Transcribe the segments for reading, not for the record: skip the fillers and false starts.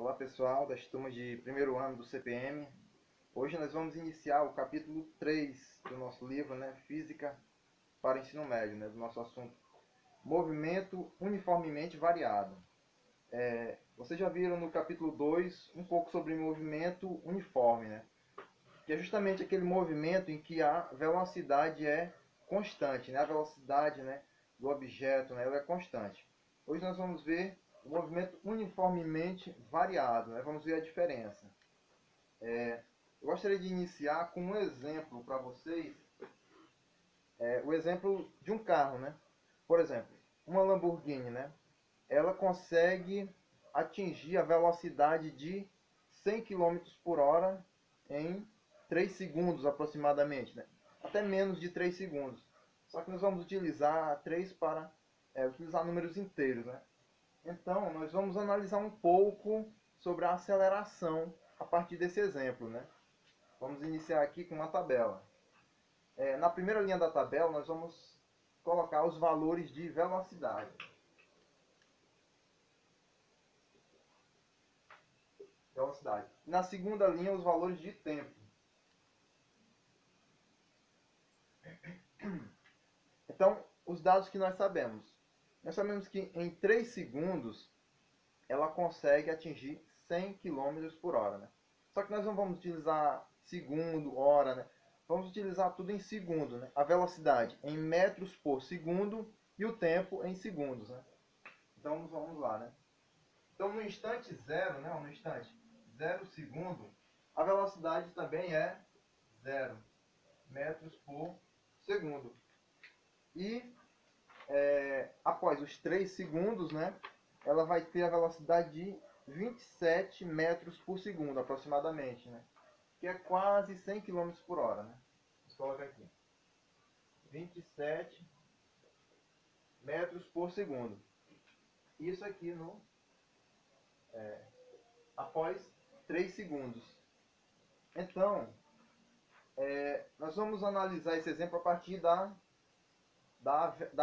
Olá pessoal das turmas de primeiro ano do CPM. Hoje nós vamos iniciar o capítulo 3 do nosso livro, Física para ensino médio, do nosso assunto movimento uniformemente variado. Vocês já viram no capítulo 2 um pouco sobre movimento uniforme, que é justamente aquele movimento em que a velocidade é constante, a velocidade do objeto ela é constante. Hoje nós vamos ver o movimento uniformemente variado, vamos ver a diferença. Eu gostaria de iniciar com um exemplo para vocês, o exemplo de um carro. Por exemplo, uma Lamborghini, ela consegue atingir a velocidade de 100 km por hora em 3 segundos aproximadamente, até menos de 3 segundos. Só que nós vamos utilizar 3 para utilizar números inteiros. Então, nós vamos analisar um pouco sobre a aceleração a partir desse exemplo. Vamos iniciar aqui com uma tabela. Na primeira linha da tabela, nós vamos colocar os valores de velocidade. Na segunda linha, os valores de tempo. Então, os dados que nós sabemos. Nós sabemos que em 3 segundos ela consegue atingir 100 km por hora. Só que nós não vamos utilizar segundo, hora, vamos utilizar tudo em segundo. A velocidade em metros por segundo e o tempo em segundos. Então vamos lá. Então no instante zero, no instante 0 segundo, a velocidade também é 0 metros por segundo. E após os 3 segundos, ela vai ter a velocidade de 27 metros por segundo, aproximadamente, que é quase 100 km por hora. Vamos colocar aqui. 27 metros por segundo. Isso aqui após 3 segundos. Então, nós vamos analisar esse exemplo a partir da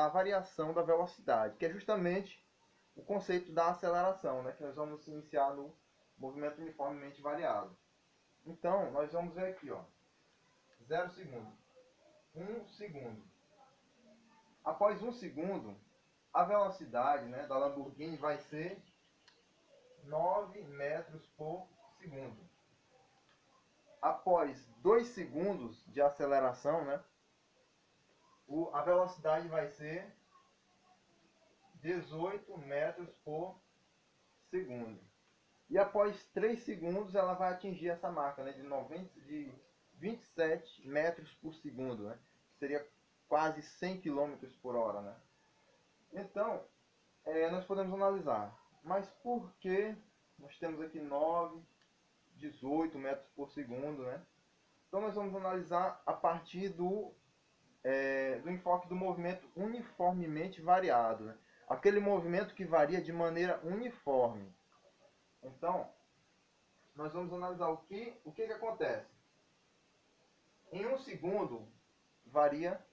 variação da velocidade, que é justamente o conceito da aceleração, que nós vamos iniciar no movimento uniformemente variado. Então, nós vamos ver aqui, 0 segundo, 1 segundo. Após 1 segundo, a velocidade da Lamborghini vai ser 9 metros por segundo. Após 2 segundos de aceleração, a velocidade vai ser 18 metros por segundo. E após 3 segundos ela vai atingir essa marca de 27 metros por segundo, que seria quase 100 km por hora. Então, nós podemos analisar, mas por que nós temos aqui 9, 18 metros por segundo? Então nós vamos analisar a partir do enfoque do movimento uniformemente variado, aquele movimento que varia de maneira uniforme. Então, nós vamos analisar o que acontece. Em 1 segundo, varia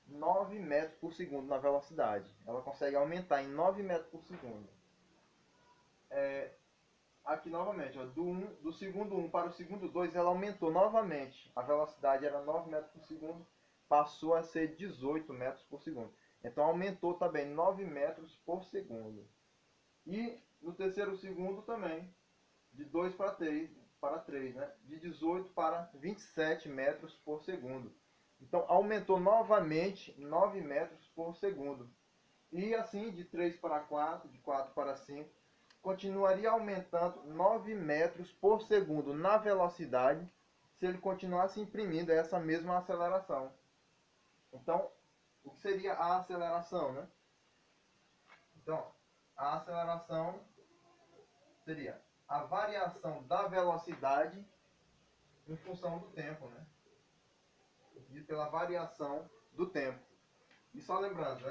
9 metros por segundo na velocidade. Ela consegue aumentar em 9 metros por segundo. Aqui novamente, do segundo 1 para o segundo 2, ela aumentou novamente. A velocidade era 9 metros por segundo, passou a ser 18 metros por segundo. Então aumentou também 9 metros por segundo. E no terceiro segundo também, de 2 para 3, de 18 para 27 metros por segundo. Então aumentou novamente 9 metros por segundo. E assim de 3 para 4, de 4 para 5, continuaria aumentando 9 metros por segundo na velocidade se ele continuasse imprimindo essa mesma aceleração. Então, o que seria a aceleração? Então, a aceleração seria a variação da velocidade em função do tempo, e pela variação do tempo. E só lembrando,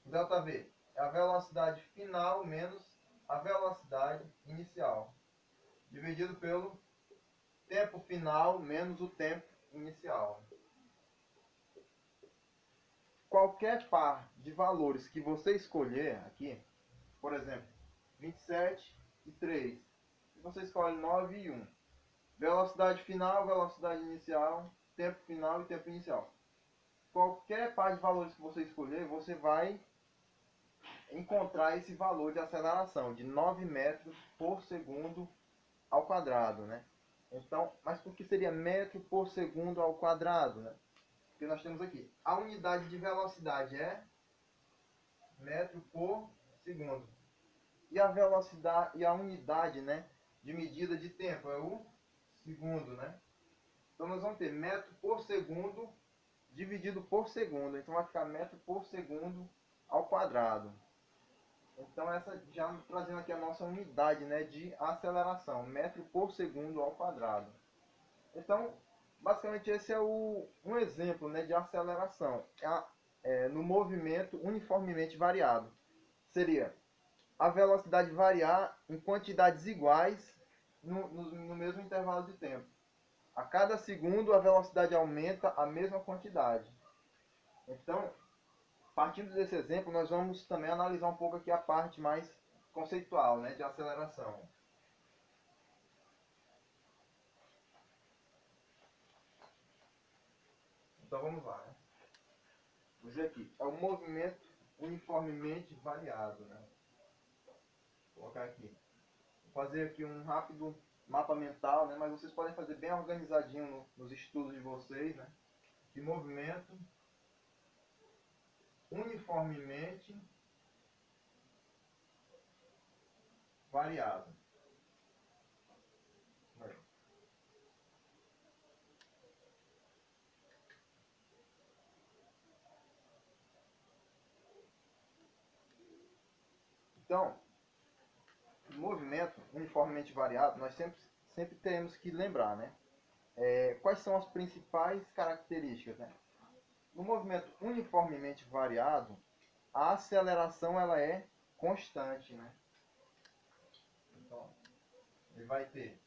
ΔV é a velocidade final menos a velocidade inicial, dividido pelo tempo final menos o tempo inicial. Qualquer par de valores que você escolher aqui, por exemplo, 27 e 3, e você escolhe 9 e 1. Velocidade final, velocidade inicial, tempo final e tempo inicial. Qualquer par de valores que você escolher, você vai encontrar esse valor de aceleração de 9 metros por segundo ao quadrado, né? Então, mas por que seria metro por segundo ao quadrado, né? Porque nós temos aqui, a unidade de velocidade é metro por segundo. E a velocidade e a unidade, né, de medida de tempo é o segundo, né? Então nós vamos ter metro por segundo dividido por segundo. Então vai ficar metro por segundo ao quadrado. Então essa já trazendo aqui a nossa unidade, né, de aceleração, metro por segundo ao quadrado. Então, basicamente esse é um exemplo, né, de aceleração no movimento uniformemente variado. Seria a velocidade variar em quantidades iguais no mesmo intervalo de tempo. A cada segundo a velocidade aumenta a mesma quantidade. Então, partindo desse exemplo, nós vamos também analisar um pouco aqui a parte mais conceitual, né, de aceleração. Então vamos lá, né? Vou dizer aqui, é o movimento uniformemente variado, né? Vou colocar aqui. Vou fazer aqui um rápido mapa mental, né? Mas vocês podem fazer bem organizadinho nos estudos de vocês, né? De movimento uniformemente variado. Então, movimento uniformemente variado, nós sempre temos que lembrar, né? Quais são as principais características, né? No movimento uniformemente variado, a aceleração ela é constante, né? Então, ele vai ter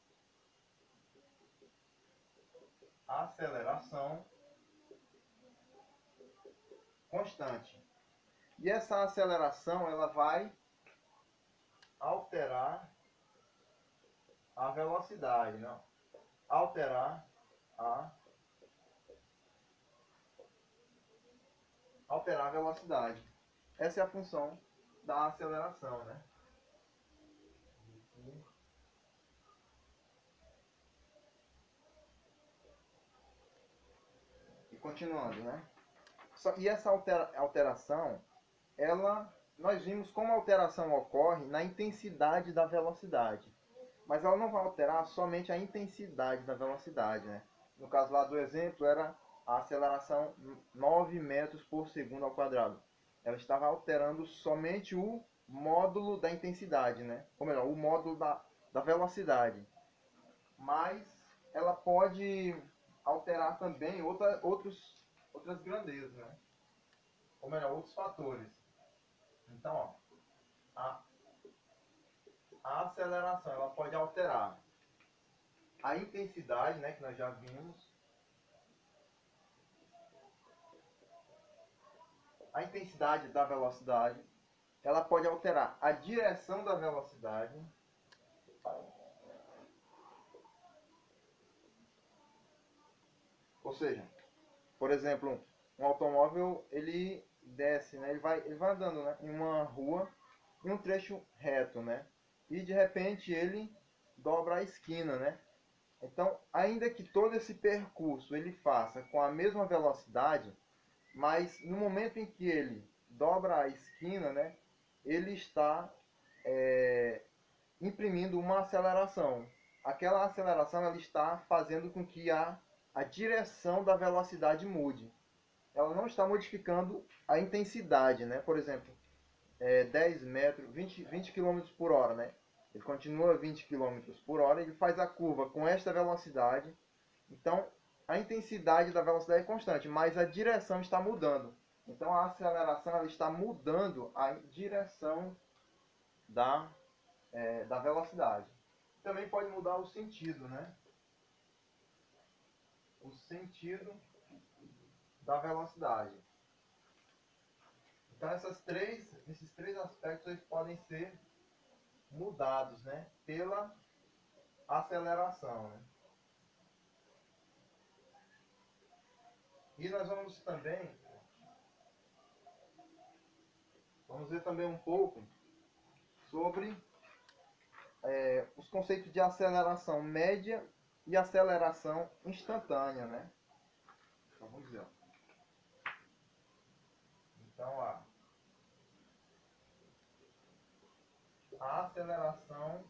aceleração constante. E essa aceleração ela vai alterar a velocidade, não? Alterar a velocidade. Essa é a função da aceleração, né? E continuando, né? E essa alteração, nós vimos como a alteração ocorre na intensidade da velocidade. Mas ela não vai alterar somente a intensidade da velocidade, né? No caso lá do exemplo, era a aceleração 9 metros por segundo ao quadrado. Ela estava alterando somente o módulo da intensidade, né? Ou melhor, o módulo da velocidade. Mas ela pode alterar também outras grandezas, né? Ou melhor, outros fatores. Então, ó, a aceleração ela pode alterar a intensidade, né, que nós já vimos, a intensidade da velocidade, ela pode alterar a direção da velocidade, ou seja, por exemplo, um automóvel ele desce, né, ele vai andando, né, em uma rua, em um trecho reto, né, e de repente ele dobra a esquina, né. Então, ainda que todo esse percurso ele faça com a mesma velocidade, mas no momento em que ele dobra a esquina, né, ele está imprimindo uma aceleração. Aquela aceleração ela está fazendo com que a direção da velocidade mude. Ela não está modificando a intensidade, né? Por exemplo, 10 metros, 20 km por hora, né? Ele continua 20 km por hora, ele faz a curva com esta velocidade. Então, a intensidade da velocidade é constante, mas a direção está mudando. Então, a aceleração ela está mudando a direção da velocidade. Também pode mudar o sentido, né? O sentido da velocidade. Então, esses três aspectos eles podem ser mudados, né? Pela aceleração, né? E nós vamos ver também um pouco sobre os conceitos de aceleração média e aceleração instantânea, né? Então vamos ver. Então a aceleração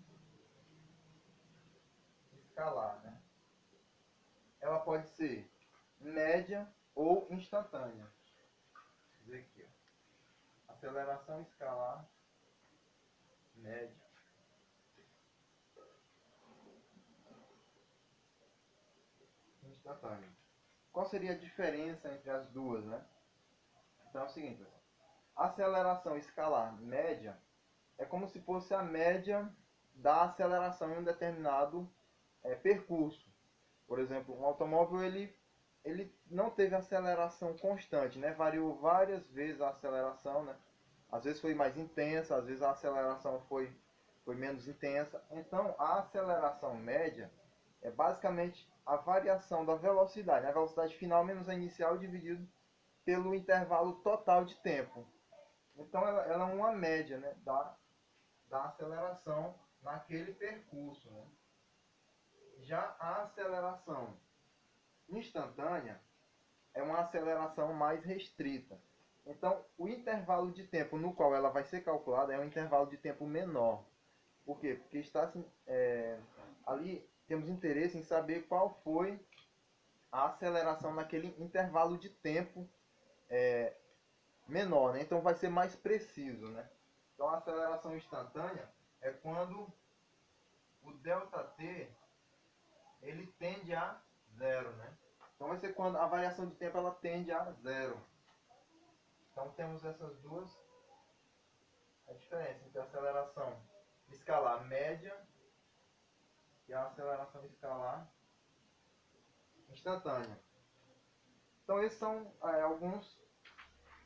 escalar, né? Ela pode ser média ou instantânea. Vou dizer aqui, ó. Aceleração escalar média. Instantânea. Qual seria a diferença entre as duas, né? Então é o seguinte, pessoal. A aceleração escalar média é como se fosse a média da aceleração em um determinado percurso. Por exemplo, um automóvel ele não teve aceleração constante, né? Variou várias vezes a aceleração, né? Às vezes foi mais intensa, às vezes a aceleração foi menos intensa. Então, a aceleração média é basicamente a variação da velocidade, a velocidade final menos a inicial dividido pelo intervalo total de tempo. Então, ela é uma média, né, da aceleração naquele percurso, né? Já a aceleração instantânea é uma aceleração mais restrita. Então, o intervalo de tempo no qual ela vai ser calculada é um intervalo de tempo menor. Por quê? Porque ali temos interesse em saber qual foi a aceleração naquele intervalo de tempo menor, né? Então vai ser mais preciso, né? Então a aceleração instantânea é quando o ΔT ele tende a zero, né? Então vai ser quando a variação de tempo ela tende a zero. Então temos essas duas a diferença entre a aceleração escalar média e a aceleração escalar instantânea. Então esses são alguns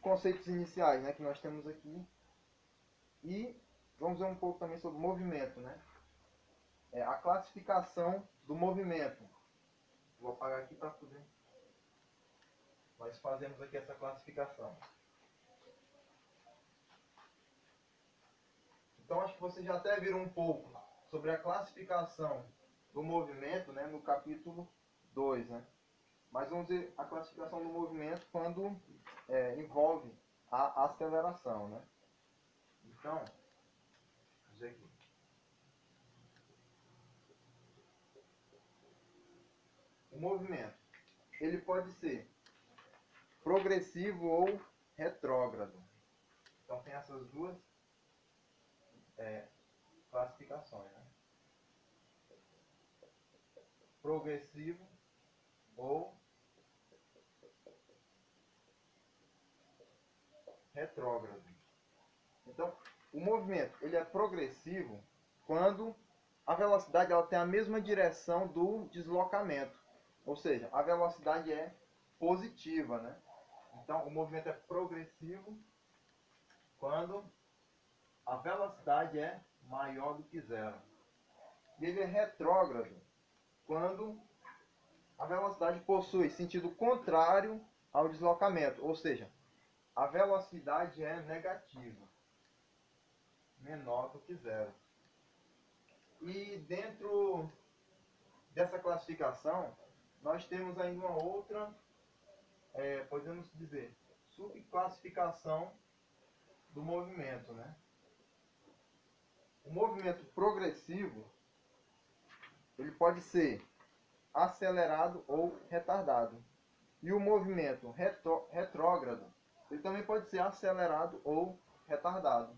conceitos iniciais, né, que nós temos aqui. E vamos ver um pouco também sobre movimento, né? A classificação do movimento. Vou apagar aqui para poder. Nós fazemos aqui essa classificação. Então acho que vocês já até viram um pouco sobre a classificação do movimento, né, no capítulo 2, né? Mas vamos ver a classificação do movimento quando envolve a aceleração, né? Então, vamos ver aqui. O movimento, ele pode ser progressivo ou retrógrado. Então tem essas duas classificações, né? Progressivo ou retrógrado. Então, o movimento ele é progressivo quando a velocidade ela tem a mesma direção do deslocamento. Ou seja, a velocidade é positiva, né? Então, o movimento é progressivo quando a velocidade é maior do que zero. E ele é retrógrado quando a velocidade possui sentido contrário ao deslocamento, ou seja, a velocidade é negativa, menor do que zero. E dentro dessa classificação, nós temos ainda uma outra, podemos dizer, subclassificação do movimento, né? O movimento progressivo, ele pode ser acelerado ou retardado. E o movimento retrógrado, ele também pode ser acelerado ou retardado.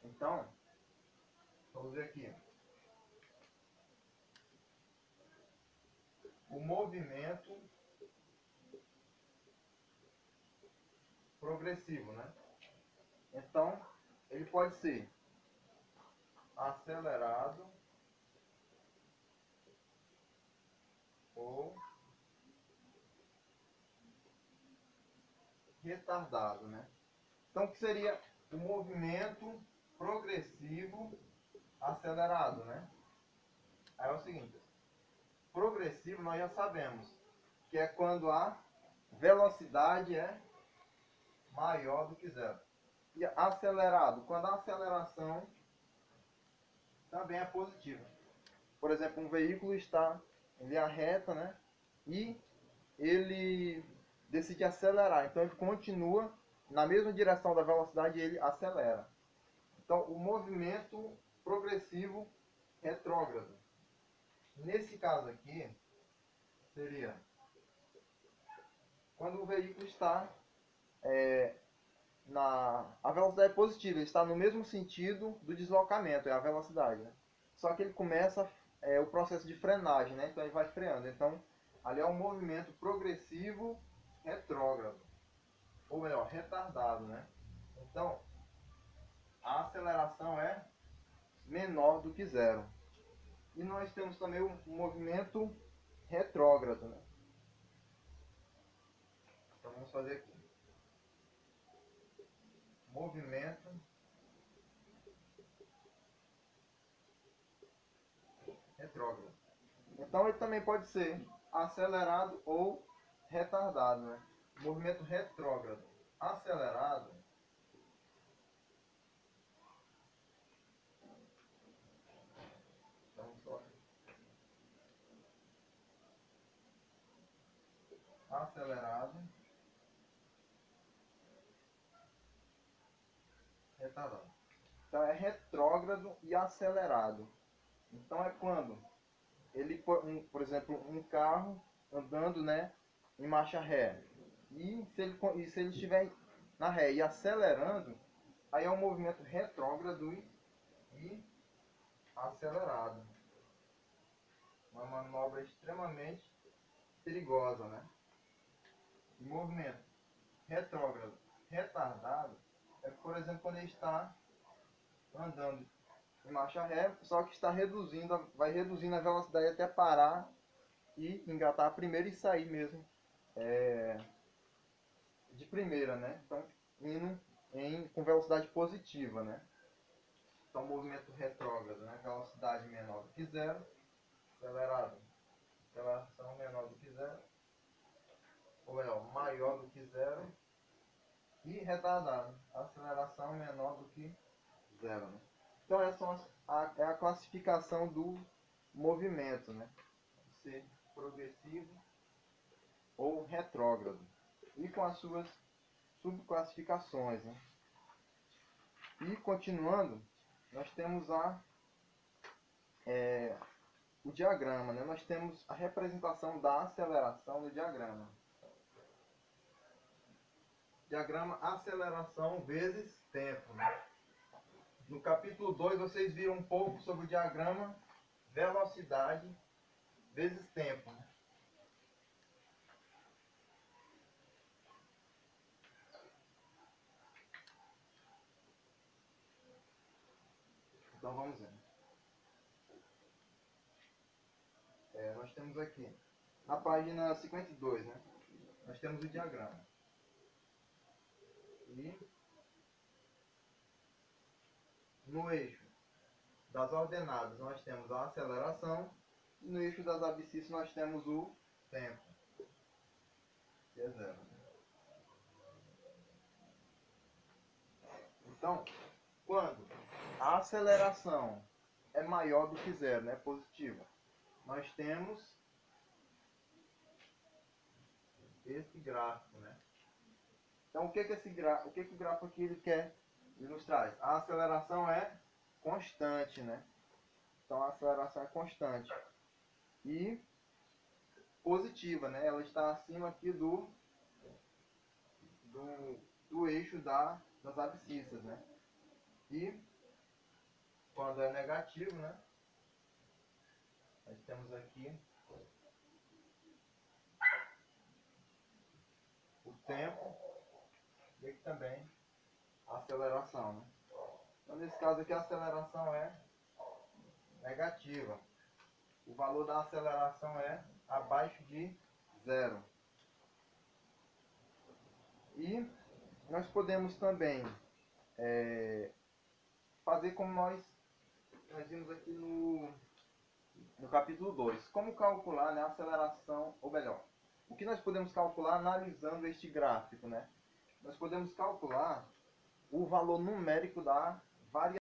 Então, vamos ver aqui. O movimento progressivo, né? Então, ele pode ser acelerado ou retardado, né? Então, o que seria o movimento progressivo acelerado, né? Aí é o seguinte, progressivo nós já sabemos que é quando a velocidade é maior do que zero. E acelerado, quando a aceleração também é positiva. Por exemplo, um veículo está em linha reta, né? E ele decide acelerar. Então ele continua na mesma direção da velocidade e ele acelera. Então o movimento progressivo retrógrado. Nesse caso aqui, seria quando o veículo está a velocidade é positiva, ele está no mesmo sentido do deslocamento, é a velocidade, né? Só que ele começa o processo de frenagem, né? Então ele vai freando. Então ali é um movimento progressivo retrógrado, ou melhor, retardado, né? Então a aceleração é menor do que zero. E nós temos também o movimento retrógrado, né? Então vamos fazer aqui. Movimento retrógrado. Então ele também pode ser acelerado ou retardado, né? Movimento retrógrado. Acelerado então, acelerado, retardado. Então é retrógrado e acelerado. Então é quando ele, por exemplo, um carro andando, né, em marcha ré. E se ele estiver na ré e acelerando, aí é um movimento retrógrado e acelerado. Uma manobra extremamente perigosa, né? E movimento retrógrado retardado é, por exemplo, quando ele está andando em marcha ré, só que está reduzindo, vai reduzindo a velocidade até parar e engatar a primeira e sair mesmo de primeira, né? Então, indo com velocidade positiva, né? Então, movimento retrógrado, né? Velocidade menor do que zero, acelerado, aceleração menor do que zero, ou melhor, maior do que zero, e retardado, aceleração menor do que zero, né? Então, essa é a classificação do movimento, né? Ser progressivo ou retrógrado, e com as suas subclassificações, né? E continuando, nós temos o diagrama, né? Nós temos a representação da aceleração no diagrama. Diagrama aceleração vezes tempo, né? No capítulo 2 vocês viram um pouco sobre o diagrama velocidade vezes tempo, né? Então vamos ver. Nós temos aqui, na página 52, né? Nós temos o diagrama. E no eixo das ordenadas nós temos a aceleração, e no eixo das abscissas nós temos o tempo, que é zero. Então, quando a aceleração é maior do que zero, né, positiva, nós temos esse gráfico, né? Então, o que o gráfico aqui ele quer nos traz? A aceleração é constante, né? Então, a aceleração é constante e positiva, né? Ela está acima aqui do eixo das abscissas, né? E quando é negativo, né? Nós temos aqui o tempo e aqui também a aceleração, né? Então, nesse caso aqui, a aceleração é negativa. O valor da aceleração é abaixo de zero. E nós podemos também fazer como nós vimos aqui no capítulo 2. Como calcular, né, a aceleração, ou melhor, o que nós podemos calcular analisando este gráfico, né? Nós podemos calcular o valor numérico da variação